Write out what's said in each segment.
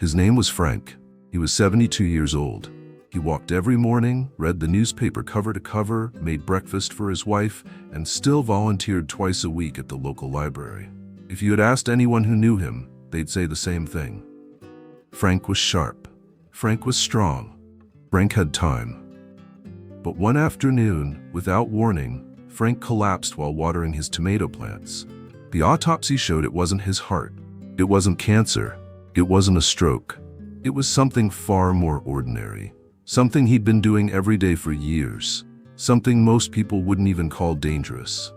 His name was Frank. He was 72 years old. He walked every morning, read the newspaper cover to cover, made breakfast for his wife, and still volunteered twice a week at the local library. If you had asked anyone who knew him, they'd say the same thing. Frank was sharp. Frank was strong. Frank had time. But one afternoon, without warning, Frank collapsed while watering his tomato plants. The autopsy showed it wasn't his heart. It wasn't cancer. It wasn't a stroke. It was something far more ordinary. Something he'd been doing every day for years. Something most people wouldn't even call dangerous.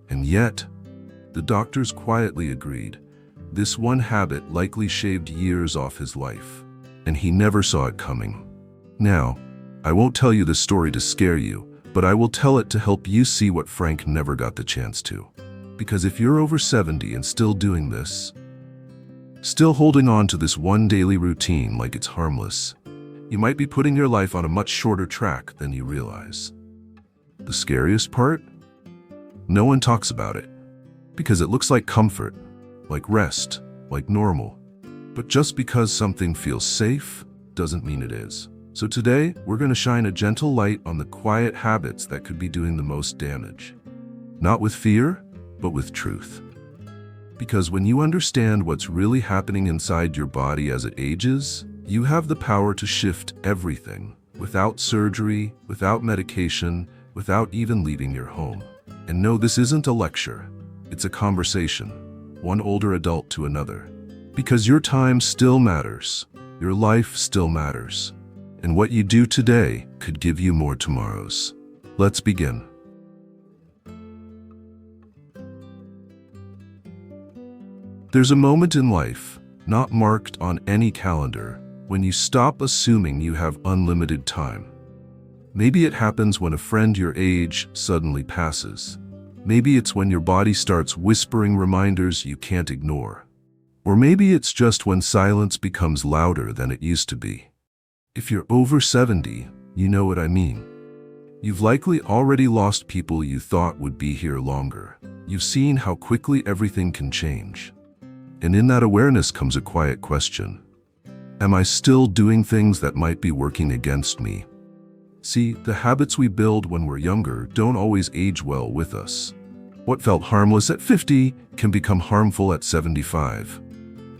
And yet, the doctors quietly agreed, this one habit likely shaved years off his life. And he never saw it coming. Now, I won't tell you this story to scare you, but I will tell it to help you see what Frank never got the chance to. Because if you're over 70 and still doing this, still holding on to this one daily routine like it's harmless, you might be putting your life on a much shorter track than you realize. The scariest part? No one talks about it. Because it looks like comfort, like rest, like normal. But just because something feels safe doesn't mean it is. So today, we're going to shine a gentle light on the quiet habits that could be doing the most damage. Not with fear, but with truth. Because when you understand what's really happening inside your body as it ages, you have the power to shift everything, without surgery, without medication, without even leaving your home. And no, this isn't a lecture. It's a conversation, one older adult to another. Because your time still matters. Your life still matters. And what you do today could give you more tomorrows. Let's begin. There's a moment in life, not marked on any calendar, when you stop assuming you have unlimited time. Maybe it happens when a friend your age suddenly passes. Maybe it's when your body starts whispering reminders you can't ignore. Or maybe it's just when silence becomes louder than it used to be. If you're over 70, you know what I mean. You've likely already lost people you thought would be here longer. You've seen how quickly everything can change. And in that awareness comes a quiet question. Am I still doing things that might be working against me? See, the habits we build when we're younger don't always age well with us. What felt harmless at 50 can become harmful at 75.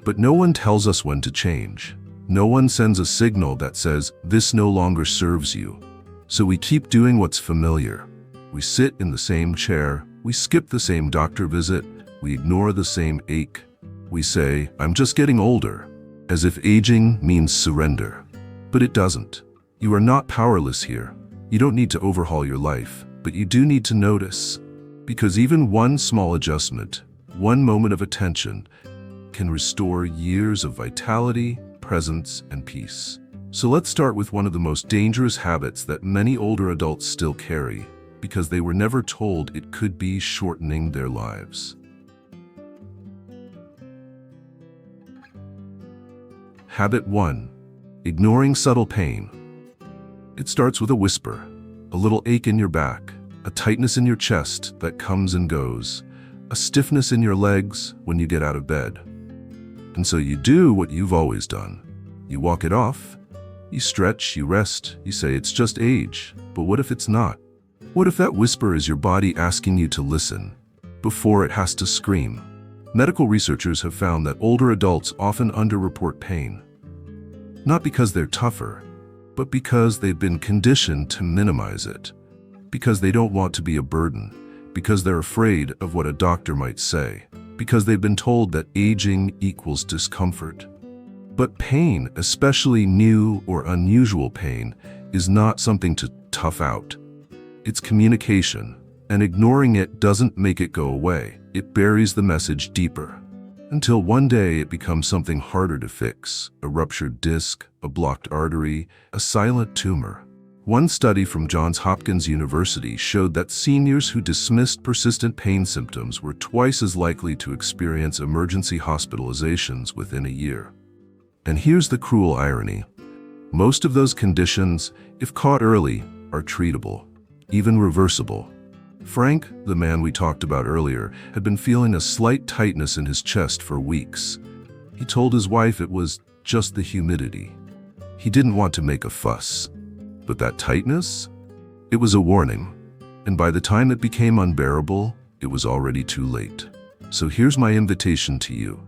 But no one tells us when to change. No one sends a signal that says, this no longer serves you. So we keep doing what's familiar. We sit in the same chair, we skip the same doctor visit, we ignore the same ache. We say, I'm just getting older, as if aging means surrender. But it doesn't. You are not powerless here. You don't need to overhaul your life, but you do need to notice. Because even one small adjustment, one moment of attention, can restore years of vitality, presence, and peace. So let's start with one of the most dangerous habits that many older adults still carry, because they were never told it could be shortening their lives. Habit 1. Ignoring subtle pain. It starts with a whisper, a little ache in your back, a tightness in your chest that comes and goes, a stiffness in your legs when you get out of bed. And so you do what you've always done. You walk it off, you stretch, you rest, you say it's just age. But what if it's not? What if that whisper is your body asking you to listen before it has to scream? Medical researchers have found that older adults often underreport pain. Not because they're tougher, but because they've been conditioned to minimize it. Because they don't want to be a burden. Because they're afraid of what a doctor might say. Because they've been told that aging equals discomfort. But pain, especially new or unusual pain, is not something to tough out. It's communication, and ignoring it doesn't make it go away. It buries the message deeper. Until one day it becomes something harder to fix, a ruptured disc, a blocked artery, a silent tumor. One study from Johns Hopkins University showed that seniors who dismissed persistent pain symptoms were twice as likely to experience emergency hospitalizations within a year. And here's the cruel irony. Most of those conditions, if caught early, are treatable, even reversible. Frank, the man we talked about earlier, had been feeling a slight tightness in his chest for weeks. He told his wife it was just the humidity. He didn't want to make a fuss. But that tightness? It was a warning. And by the time it became unbearable, it was already too late. So here's my invitation to you.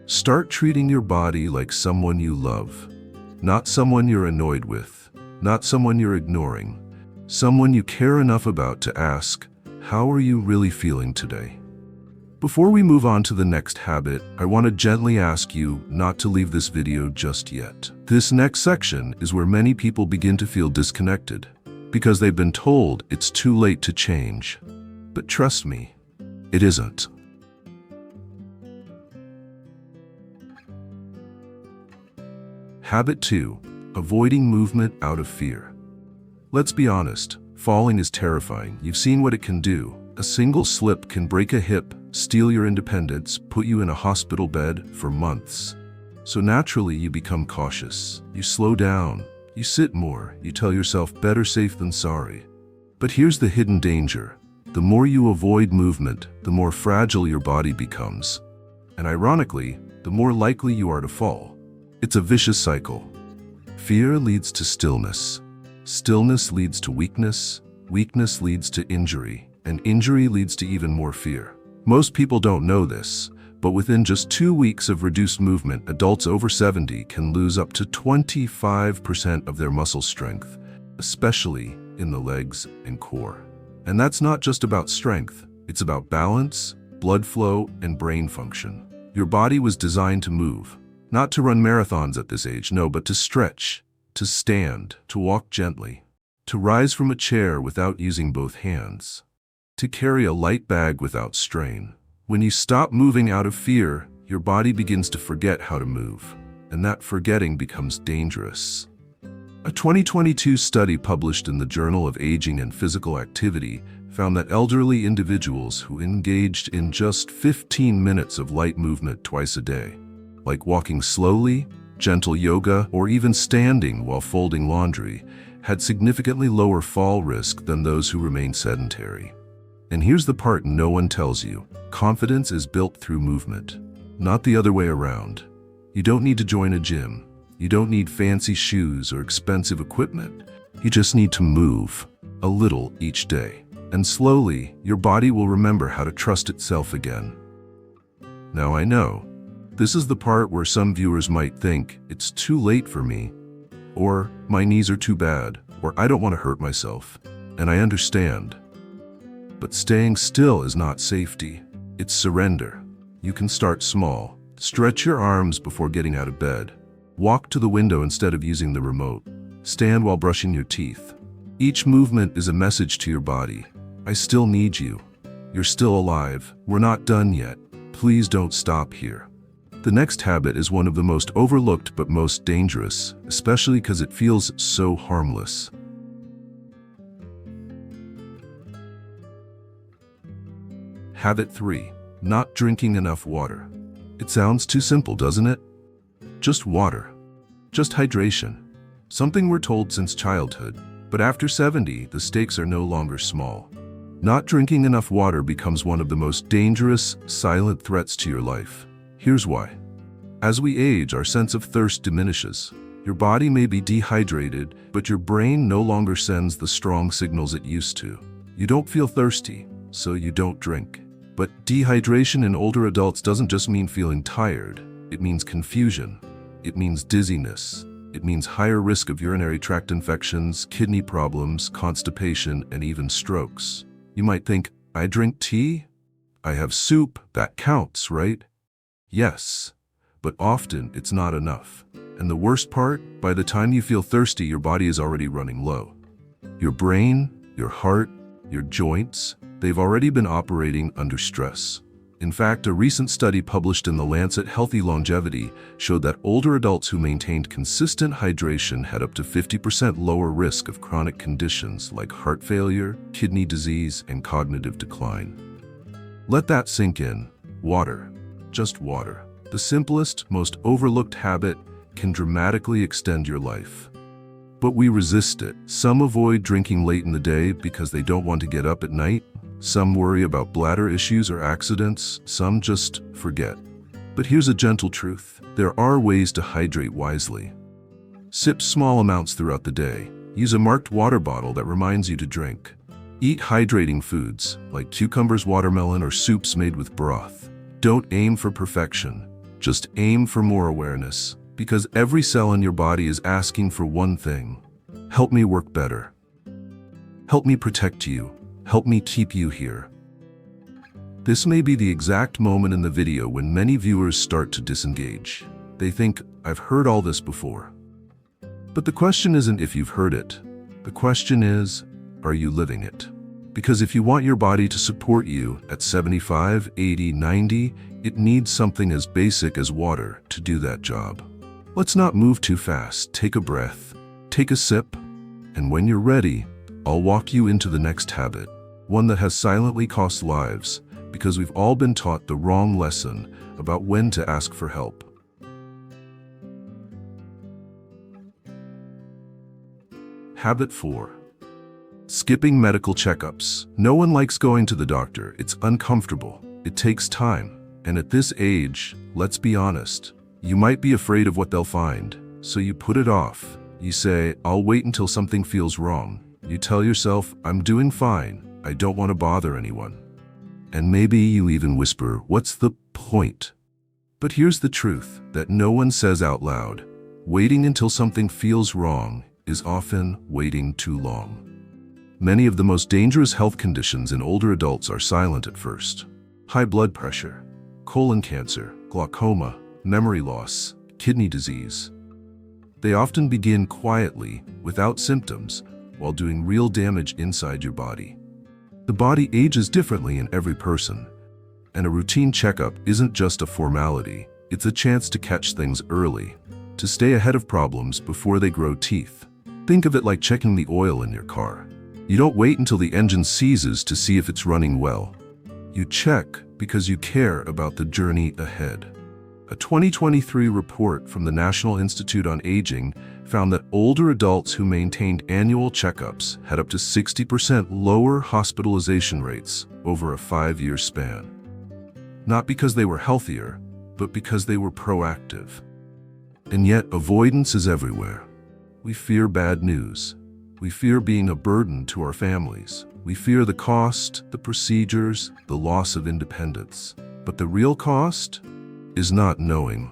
Start treating your body like someone you love. Not someone you're annoyed with. Not someone you're ignoring. Someone you care enough about to ask, how are you really feeling today? Before we move on to the next habit, I want to gently ask you not to leave this video just yet. This next section is where many people begin to feel disconnected because they've been told it's too late to change. But trust me, it isn't. Habit 2. Avoiding movement out of fear. Let's be honest, falling is terrifying. You've seen what it can do. A single slip can break a hip, steal your independence, put you in a hospital bed for months. So naturally you become cautious. You slow down. You sit more. You tell yourself better safe than sorry. But here's the hidden danger. The more you avoid movement, the more fragile your body becomes. And ironically, the more likely you are to fall. It's a vicious cycle. Fear leads to stillness. Stillness leads to weakness. Weakness leads to injury. And injury leads to even more fear. Most people don't know this, but within just 2 weeks of reduced movement, adults over 70 can lose up to 25% of their muscle strength, especially in the legs and core. And that's not just about strength, it's about balance, blood flow, and brain function. Your body was designed to move, not to run marathons at this age, no, but to stretch, to stand, to walk gently, to rise from a chair without using both hands, to carry a light bag without strain. When you stop moving out of fear, your body begins to forget how to move, and that forgetting becomes dangerous. A 2022 study published in the Journal of Aging and Physical Activity found that elderly individuals who engaged in just 15 minutes of light movement twice a day, like walking slowly, gentle yoga, or even standing while folding laundry, had significantly lower fall risk than those who remained sedentary. And here's the part no one tells you. Confidence is built through movement, not the other way around. You don't need to join a gym. You don't need fancy shoes or expensive equipment. You just need to move a little each day. And slowly, your body will remember how to trust itself again. Now I know, this is the part where some viewers might think it's too late for me, or my knees are too bad, or I don't want to hurt myself. And I understand. But staying still is not safety, it's surrender. You can start small. Stretch your arms before getting out of bed. Walk to the window instead of using the remote. Stand while brushing your teeth. Each movement is a message to your body. I still need you. You're still alive. We're not done yet. Please don't stop here. The next habit is one of the most overlooked but most dangerous, especially because it feels so harmless. Habit 3. Not drinking enough water. It sounds too simple, doesn't it? Just water. Just hydration. Something we're told since childhood. But after 70, the stakes are no longer small. Not drinking enough water becomes one of the most dangerous, silent threats to your life. Here's why. As we age, our sense of thirst diminishes. Your body may be dehydrated, but your brain no longer sends the strong signals it used to. You don't feel thirsty, so you don't drink. But dehydration in older adults doesn't just mean feeling tired. It means confusion. It means dizziness. It means higher risk of urinary tract infections, kidney problems, constipation, and even strokes. You might think, I drink tea? I have soup, that counts, right? Yes, but often it's not enough. And the worst part, by the time you feel thirsty, your body is already running low. Your brain, your heart, your joints, they've already been operating under stress. In fact, a recent study published in The Lancet Healthy Longevity showed that older adults who maintained consistent hydration had up to 50% lower risk of chronic conditions like heart failure, kidney disease, and cognitive decline. Let that sink in. Water. Just water. The simplest, most overlooked habit can dramatically extend your life. But we resist it. Some avoid drinking late in the day because they don't want to get up at night. Some worry about bladder issues or accidents. Some just forget. But here's a gentle truth. There are ways to hydrate wisely. Sip small amounts throughout the day. Use a marked water bottle that reminds you to drink. Eat hydrating foods like cucumbers, watermelon, or soups made with broth. Don't aim for perfection. Just aim for more awareness, because every cell in your body is asking for one thing. Help me work better. Help me protect you. Help me keep you here. This may be the exact moment in the video when many viewers start to disengage. They think, I've heard all this before. But the question isn't if you've heard it. The question is, are you living it? Because if you want your body to support you at 75, 80, 90, it needs something as basic as water to do that job. Let's not move too fast. Take a breath, take a sip, and when you're ready, I'll walk you into the next habit, one that has silently cost lives, because we've all been taught the wrong lesson about when to ask for help. Habit 4. Skipping medical checkups. No one likes going to the doctor. It's uncomfortable. It takes time. And at this age, let's be honest, you might be afraid of what they'll find. So you put it off. You say, I'll wait until something feels wrong. You tell yourself, I'm doing fine. I don't want to bother anyone. And maybe you even whisper, what's the point? But here's the truth that no one says out loud. Waiting until something feels wrong is often waiting too long. Many of the most dangerous health conditions in older adults are silent at first. High blood pressure, colon cancer, glaucoma, memory loss, kidney disease. They often begin quietly, without symptoms, while doing real damage inside your body. The body ages differently in every person, and a routine checkup isn't just a formality. It's a chance to catch things early, to stay ahead of problems before they grow teeth. Think of it like checking the oil in your car. You don't wait until the engine seizes to see if it's running well. You check because you care about the journey ahead. A 2023 report from the National Institute on Aging found that older adults who maintained annual checkups had up to 60% lower hospitalization rates over a 5-year span. Not because they were healthier, but because they were proactive. And yet, avoidance is everywhere. We fear bad news. We fear being a burden to our families. We fear the cost, the procedures, the loss of independence. But the real cost is not knowing.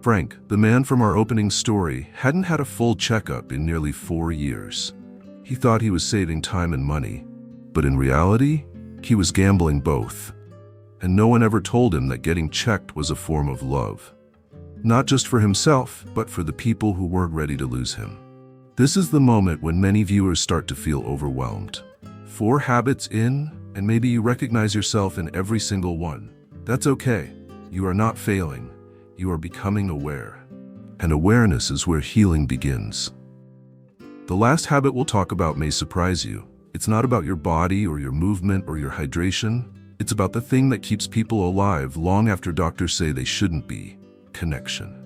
Frank, the man from our opening story, hadn't had a full checkup in nearly 4 years. He thought he was saving time and money, but in reality, he was gambling both. And no one ever told him that getting checked was a form of love. Not just for himself, but for the people who weren't ready to lose him. This is the moment when many viewers start to feel overwhelmed. 4 habits in, and maybe you recognize yourself in every single one. That's okay. You are not failing. You are becoming aware. And awareness is where healing begins. The last habit we'll talk about may surprise you. It's not about your body or your movement or your hydration. It's about the thing that keeps people alive long after doctors say they shouldn't be: connection.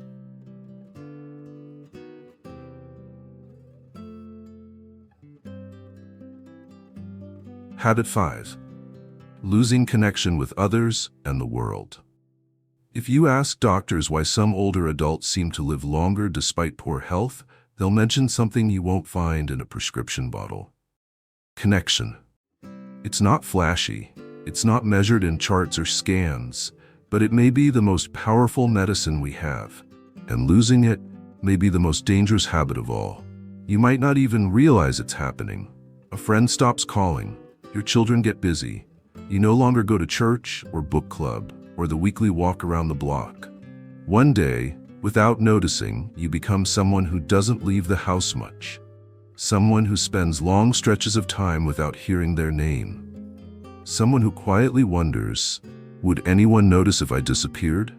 Habit 5. Losing connection with others and the world. If you ask doctors why some older adults seem to live longer despite poor health, they'll mention something you won't find in a prescription bottle: connection. It's not flashy, it's not measured in charts or scans, but it may be the most powerful medicine we have, and losing it may be the most dangerous habit of all. You might not even realize it's happening. A friend stops calling, your children get busy, you no longer go to church or book club or the weekly walk around the block. One day, without noticing, you become someone who doesn't leave the house much. Someone who spends long stretches of time without hearing their name. Someone who quietly wonders, would anyone notice if I disappeared?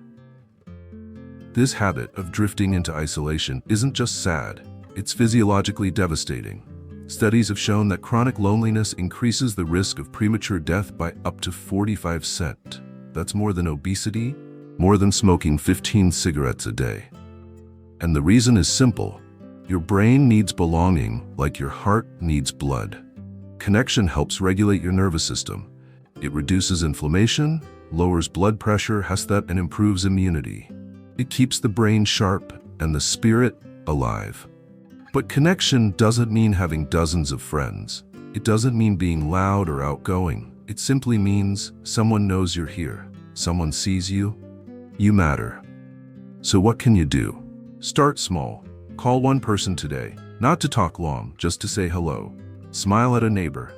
This habit of drifting into isolation isn't just sad, it's physiologically devastating. Studies have shown that chronic loneliness increases the risk of premature death by up to 45%. That's more than obesity, more than smoking 15 cigarettes a day. And the reason is simple. Your brain needs belonging like your heart needs blood. Connection helps regulate your nervous system. It reduces inflammation, lowers blood pressure, and improves immunity. It keeps the brain sharp and the spirit alive. But connection doesn't mean having dozens of friends. It doesn't mean being loud or outgoing. It simply means someone knows you're here. Someone sees you. You matter. So what can you do? Start small. Call one person today, not to talk long, just to say hello. Smile at a neighbor.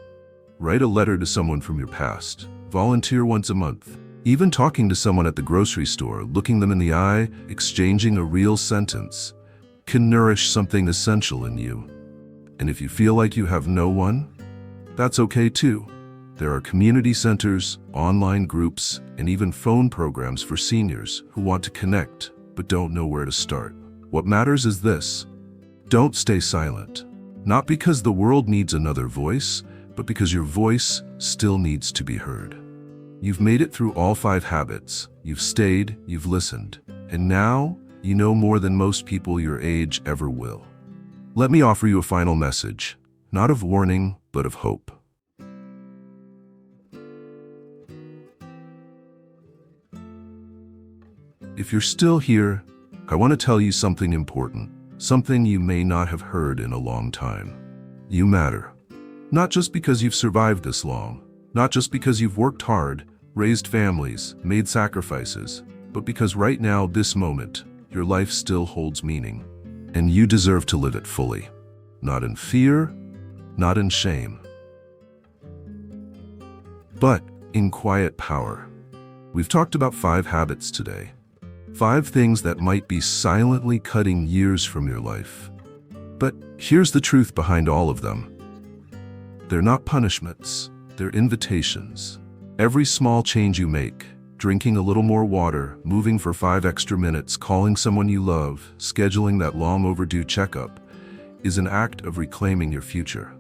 Write a letter to someone from your past. Volunteer once a month. Even talking to someone at the grocery store, looking them in the eye, exchanging a real sentence, can nourish something essential in you. And if you feel like you have no one, that's okay too. There are community centers, online groups, and even phone programs for seniors who want to connect but don't know where to start. What matters is this: don't stay silent. Not because the world needs another voice, but because your voice still needs to be heard. You've made it through all 5 habits. You've stayed, you've listened, and now you know more than most people your age ever will. Let me offer you a final message, not of warning, but of hope. If you're still here, I want to tell you something important, something you may not have heard in a long time. You matter. Not just because you've survived this long, not just because you've worked hard, raised families, made sacrifices, but because right now, this moment, your life still holds meaning. And you deserve to live it fully. Not in fear, not in shame, but in quiet power. We've talked about 5 habits today. 5 things that might be silently cutting years from your life. But here's the truth behind all of them. They're not punishments, they're invitations. Every small change you make, drinking a little more water, moving for 5 extra minutes, calling someone you love, scheduling that long overdue checkup, is an act of reclaiming your future.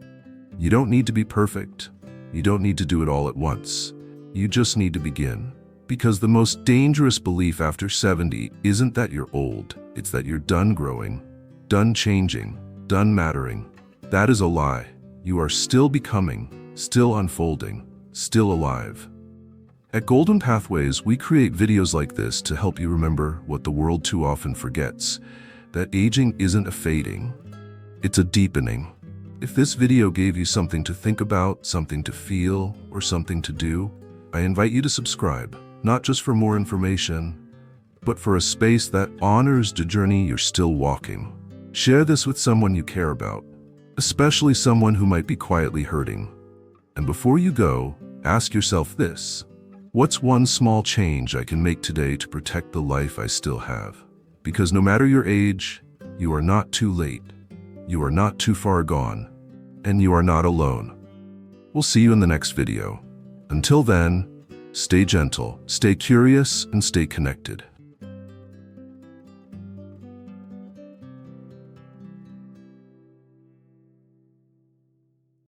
You don't need to be perfect. You don't need to do it all at once. You just need to begin. Because the most dangerous belief after 70 isn't that you're old, it's that you're done growing, done changing, done mattering. That is a lie. You are still becoming, still unfolding, still alive. At Golden Pathways, we create videos like this to help you remember what the world too often forgets, that aging isn't a fading, it's a deepening. If this video gave you something to think about, something to feel, or something to do, I invite you to subscribe, not just for more information, but for a space that honors the journey you're still walking. Share this with someone you care about, especially someone who might be quietly hurting. And before you go, ask yourself this: what's one small change I can make today to protect the life I still have? Because no matter your age, you are not too late, you are not too far gone, and you are not alone. We'll see you in the next video. Until then, stay gentle, stay curious, and stay connected.